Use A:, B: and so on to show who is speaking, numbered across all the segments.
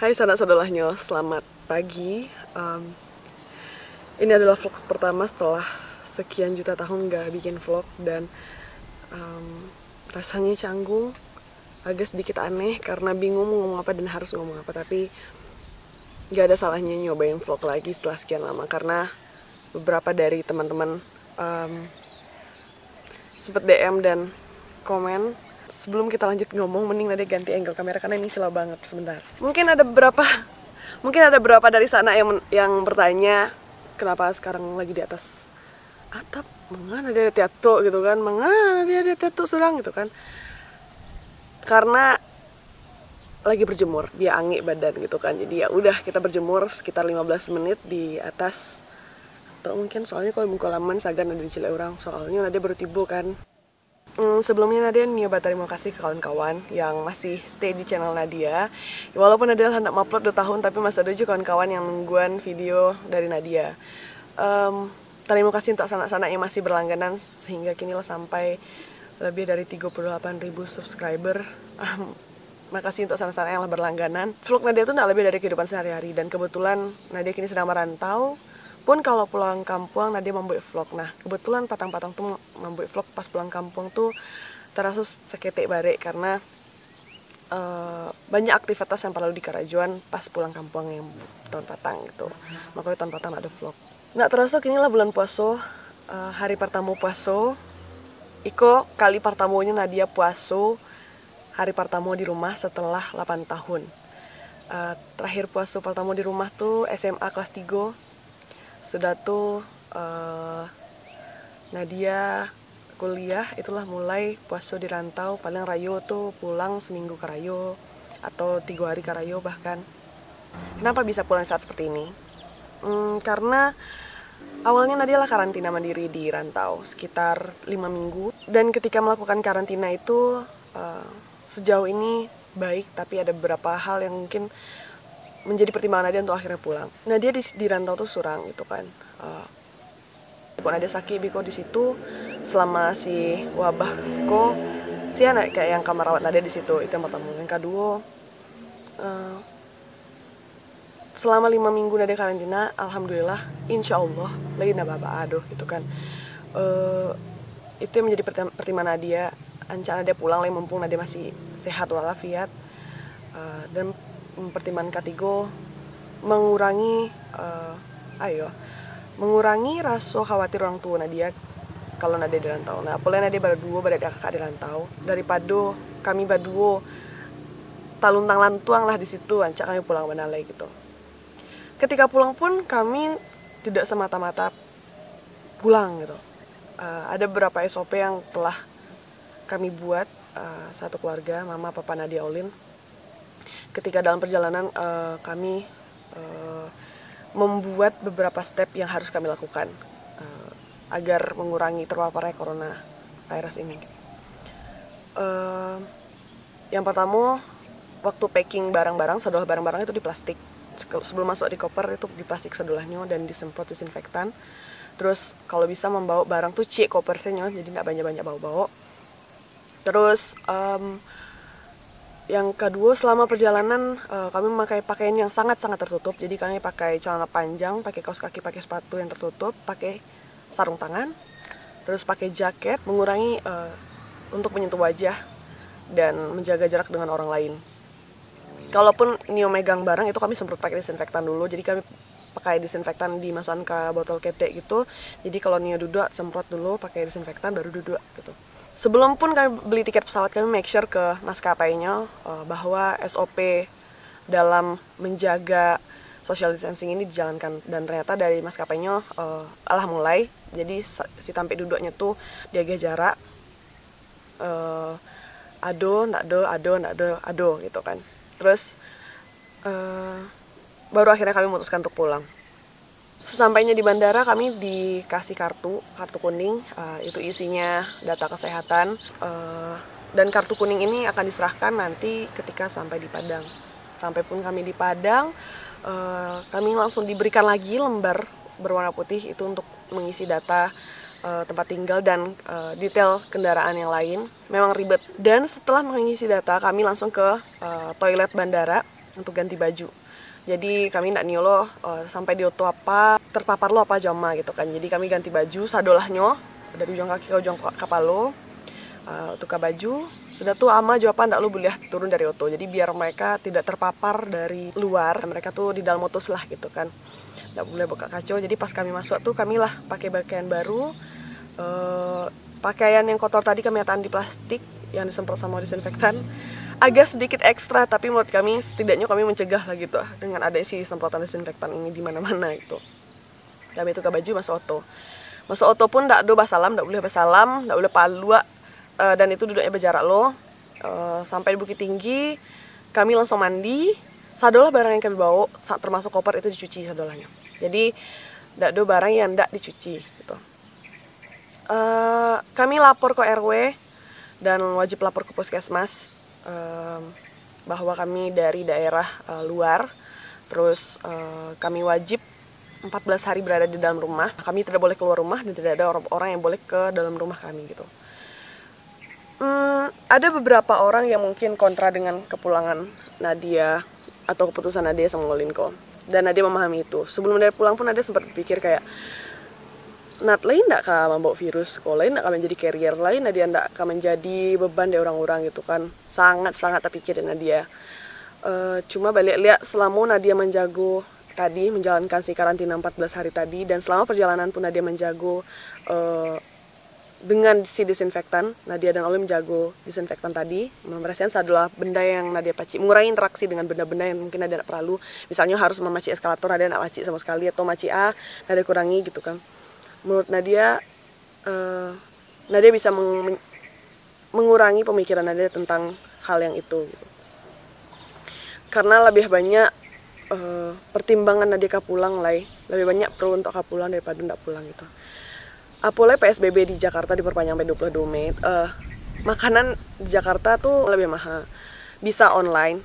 A: Hai sanak saudaranya, selamat pagi. Ini adalah vlog pertama setelah sekian juta tahun gak bikin vlog dan rasanya canggung, agak sedikit aneh karena bingung mau ngomong apa dan harus ngomong apa. Tapi gak ada salahnya nyobain vlog lagi setelah sekian lama karena beberapa dari teman-teman sempet DM dan komen. Sebelum kita lanjut ngomong, mending Nadia ganti angle kamera karena ini silau banget. Sebentar. Mungkin ada beberapa dari sana yang bertanya kenapa sekarang lagi di atas atap, mengana dia ada tato gitu kan, mengana dia ada tato surang gitu kan. Karena lagi berjemur, dia angin badan gitu kan. Jadi ya udah kita berjemur sekitar 15 menit di atas. Atau mungkin soalnya kalau buka laman sagan ada di Cileurang, soalnya Nadia baru tiba kan. Sebelumnya Nadia nyoba terima kasih ke kawan-kawan yang masih stay di channel Nadia. Walaupun Nadia hendak upload 2 tahun, tapi masih ada juga kawan-kawan yang nungguan video dari Nadia. Terima kasih untuk sanak-sanak yang masih berlangganan sehingga kini lah sampai lebih dari 38.000 subscriber. Makasih untuk sanak-sanak yang berlangganan. Vlog Nadia tuh nggak lebih dari kehidupan sehari-hari, dan kebetulan Nadia kini sedang merantau. Pun kalau pulang kampung Nadia membuat vlog. Nah kebetulan patang-patang tuh membuat vlog pas pulang kampung tuh terasa seketik balik karena banyak aktivitas yang perlu di Karajuan pas pulang kampung yang tahun patang gitu. Makanya tahun patang ada vlog. Nggak terasa kini lah bulan puasa, hari pertama puasa. Iko kali pertamanya Nadia puasa hari pertama di rumah setelah 8 tahun. Terakhir puasa pertama di rumah tuh SMA kelas 3. Sudah tuh Nadia kuliah, itulah mulai puasa di rantau. Paling Rayo tuh pulang seminggu ke Rayo atau 3 hari ke Rayo bahkan. Kenapa bisa pulang saat seperti ini? Karena awalnya Nadia lah karantina mandiri di rantau sekitar 5 minggu. Dan ketika melakukan karantina itu sejauh ini baik, tapi ada beberapa hal yang mungkin menjadi pertimbangan Nadia untuk akhirnya pulang. Nah dia di rantau tuh surang gitu kan. Pun ada sakit biko di situ selama si wabah ko si anak kayak yang kamar rawat Nadia di situ. Itu yang pertama. Yang kedua, selama 5 minggu Nadia karantina, alhamdulillah, insya Allah lagi nababa aduh gitu kan. Itu yang menjadi pertimbangan Nadia. Ancana Nadia pulang lagi mumpung Nadia masih sehat walafiat. Dan pertimbangan ketiga mengurangi rasa khawatir orang tua Nadia kalau Nadia di rantau. Nah, apalagi Nadia berdua ada kakak di rantau, daripada kami berdua taluntang lantuang lah di situ, ancak kami pulang benalai gitu. Ketika pulang pun kami tidak semata-mata pulang gitu. Ada beberapa SOP yang telah kami buat satu keluarga, mama, papa, Nadia, Olin. Ketika dalam perjalanan kami membuat beberapa step yang harus kami lakukan agar mengurangi terpaparnya coronavirus ini. Yang pertama, waktu packing barang-barang, sedolah barang-barang itu di plastik. Sebelum masuk di koper itu di plastik sedolahnya dan disemprot disinfektan. Terus kalau bisa membawa barang tuh cek kopernya, jadi nggak banyak-banyak bawa-bawa. Terus yang kedua, selama perjalanan kami memakai pakaian yang sangat-sangat tertutup. Jadi kami pakai celana panjang, pakai kaos kaki, pakai sepatu yang tertutup, pakai sarung tangan, terus pakai jaket, mengurangi untuk menyentuh wajah dan menjaga jarak dengan orang lain. Kalaupun Nio megang barang itu kami semprot pakai disinfektan dulu. Jadi kami pakai disinfektan dimasukkan ke botol ketek gitu. Jadi kalau Nio duduk semprot dulu pakai disinfektan baru duduk gitu. Sebelum pun kami beli tiket pesawat, kami make sure ke maskapainya bahwa SOP dalam menjaga social distancing ini dijalankan. Dan ternyata dari maskapainya alah mulai. Jadi si tampik duduknya tuh dijaga jarak. Ado gitu kan. Terus baru akhirnya kami memutuskan untuk pulang. Sesampainya di bandara kami dikasih kartu kuning, itu isinya data kesehatan, dan kartu kuning ini akan diserahkan nanti ketika sampai di Padang. Sampai pun kami di Padang, kami langsung diberikan lagi lembar berwarna putih itu untuk mengisi data tempat tinggal dan detail kendaraan yang lain. Memang ribet. Dan setelah mengisi data, kami langsung ke toilet bandara. untuk ganti baju. Jadi kami ndak niolo sampai di oto apa terpapar lo apa jama gitu kan. Jadi kami ganti baju sadolahnya dari ujung kaki ke ujung kapal lo. Tukar baju sudah tuh ama jawaban ndak lo boleh turun dari oto. Jadi biar mereka tidak terpapar dari luar, mereka tuh di dalam oto lah gitu kan. Ndak boleh buka kaca. Jadi pas kami masuk tuh kami lah pakai pakaian baru. Pakaian yang kotor tadi kami tahan di plastik yang disemprot sama disinfektan. Agak sedikit ekstra, tapi menurut kami setidaknya kami mencegah lah gitu dengan ada isi semprotan disinfektan ini di mana-mana itu. Kami tukar baju masuk oto. Masuk oto pun ndak do basalam, ndak boleh basalam, ndak boleh palua, dan itu duduknya berjarak lo. Sampai di Bukit Tinggi, kami langsung mandi. Sadolah barang yang kami bawa, termasuk koper itu dicuci sadolahnya. Jadi ndak do barang yang ndak dicuci gitu. Kami lapor ke RW dan wajib lapor ke puskesmas bahwa kami dari daerah luar, terus kami wajib 14 hari berada di dalam rumah. Kami tidak boleh keluar rumah dan tidak ada orang yang boleh ke dalam rumah kami gitu. Ada beberapa orang yang mungkin kontra dengan kepulangan Nadia atau keputusan Nadia sama Ngolinko, dan Nadia memahami itu. Sebelum Nadia pulang pun Nadia sempat berpikir kayak, Nat lain ndak kah membawa virus, kalau lain ndak kah menjadi carrier, lain Nadia ndak kah menjadi beban dari orang-orang gitu kan. Sangat-sangat terpikir Nadia. Cuma balik lihat selama Nadia menjago tadi, menjalankan si karantina 14 hari tadi, dan selama perjalanan pun Nadia menjago dengan si disinfektan. Nadia dan Oli menjago disinfektan tadi. Membersihkan adalah benda yang Nadia paci, mengurangi interaksi dengan benda-benda yang mungkin Nadia tidak perlu. Misalnya harus memaci eskalator, Nadia tidak maci sama sekali, atau maci Nadia kurangi gitu kan. Menurut Nadia, Nadia bisa mengurangi pemikiran Nadia tentang hal yang itu gitu. Karena lebih banyak pertimbangan Nadia pulang lah, lebih banyak perlu untuk pulang daripada tidak pulang gitu. Apalagi PSBB di Jakarta diperpanjang sampai 22 Mei. Makanan di Jakarta tuh lebih mahal. Bisa online,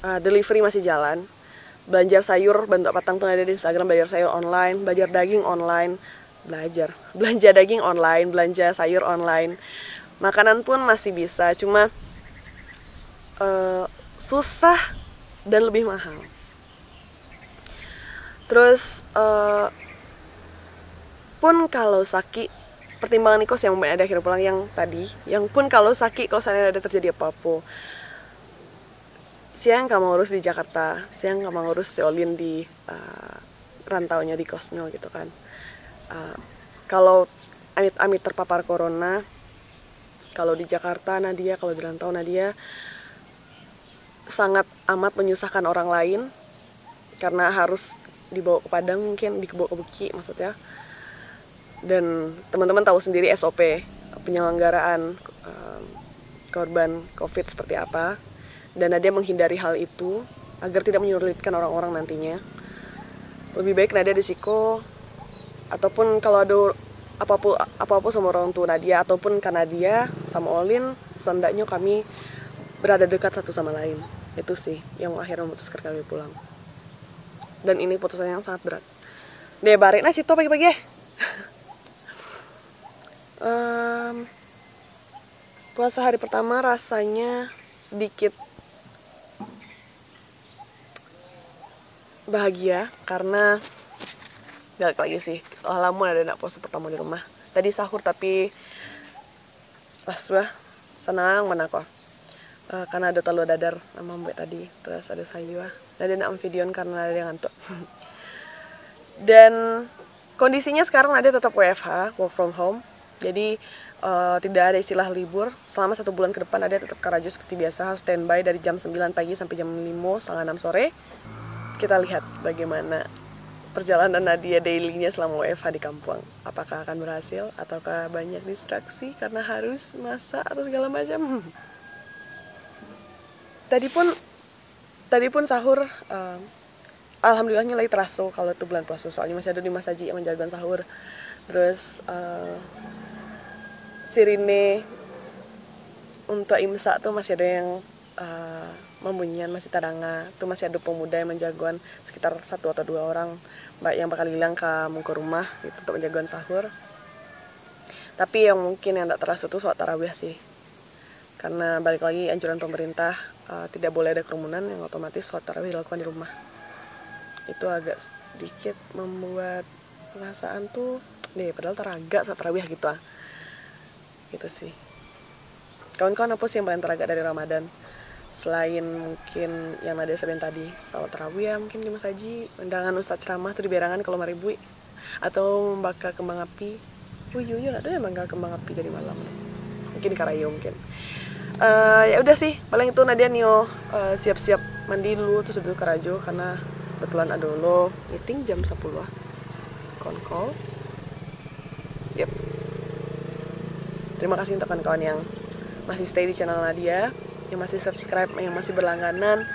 A: delivery masih jalan. Belanja sayur bentuk patang tuh ada di Instagram, belanja sayur online, belanja daging online. Belanja daging online, belanja sayur online, makanan pun masih bisa, cuma susah dan lebih mahal. Terus pun kalau sakit, pertimbangan Nikos yang membuat ada akhirnya pulang yang tadi, yang pun kalau sakit, kalau sana ada terjadi apa-apa, siang kamu ngurus di Jakarta, siang kamu ngurus si Olin di rantaunya di kosnya gitu kan. Kalau amit-amit terpapar corona, kalau di Jakarta Nadia, kalau di rantau Nadia, sangat amat menyusahkan orang lain karena harus dibawa ke Padang, mungkin dibawa ke Buki maksudnya. Dan teman-teman tahu sendiri SOP penyelenggaraan korban COVID seperti apa, dan Nadia menghindari hal itu agar tidak menyulitkan orang-orang nantinya. Lebih baik Nadia disiko, ataupun kalau ada apa-apa sama orang tua Nadia ataupun kan Nadia sama Olin, sendaknya kami berada dekat satu sama lain. Itu sih yang akhirnya memutuskan kami pulang. Dan ini putusan yang sangat berat. Deh balik nasi to pagi-pagi. Puasa hari pertama rasanya sedikit bahagia karena balik lagi sih, lama ada nak puasa pertama di rumah. Tadi sahur tapi pas senang mana kok. Karena ada telur dadar sama mbak tadi, terus ada sayur. Dan ada nak videoin karena ada yang ngantuk. Dan kondisinya sekarang ada tetap WFH, work from home. Jadi tidak ada istilah libur. Selama 1 bulan ke depan ada tetap karajo seperti biasa, harus standby dari jam 9 pagi sampai jam 5, setengah 6 sore. Kita lihat bagaimana perjalanan Nadia dailynya selama WFH di kampung. Apakah akan berhasil ataukah banyak distraksi karena harus masak atau segala macam. Tadi pun sahur, alhamdulillahnya lagi terasa kalau itu bulan puasa, soalnya masih ada 5 saji yang menjaga sahur. Terus sirine untuk imsak tuh masih ada yang membunyian, masih tadanga tuh masih ada pemuda yang menjagoan sekitar 1 atau 2 orang yang bakal hilang ke muka rumah gitu untuk menjagoan sahur. Tapi yang mungkin yang tak terasa tuh sholat tarawih sih. karena balik lagi anjuran pemerintah tidak boleh ada kerumunan, yang otomatis sholat tarawih dilakukan di rumah. Itu agak sedikit membuat perasaan tuh padahal teraga sholat tarawih gitu gitu sih. Kawan-kawan apa sih yang paling teraga dari Ramadan? Selain mungkin yang Nadia serin tadi, sholat tarawih ya, mungkin di Masaji, undangan ustadz ceramah tuh di Berangan kalau Maribui, atau membakar kembang api. Iya ada yang membakar kembang api dari malam, mungkin Karayo mungkin. Ya udah sih, paling itu Nadia Nio siap-siap mandi dulu terus habis itu Karajo, karena kebetulan ada lo meeting jam 10 konkol. Yep. Terima kasih untuk kawan-kawan yang masih stay di channel Nadia, yang masih subscribe, yang masih berlangganan,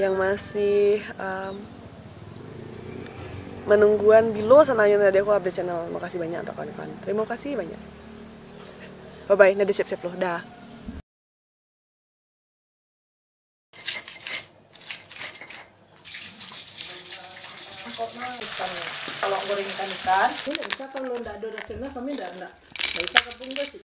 A: yang masih menungguan bilo sananya Nadia aku update channel. Makasih banyak untuk kawan-kawan. Terima kasih banyak. Bye bye, Nadia siap-siap loh. Dah.
B: Kalau goreng ikan, tidak bisa kalau tidak ada rasanya kami tidak bisa kepung sih.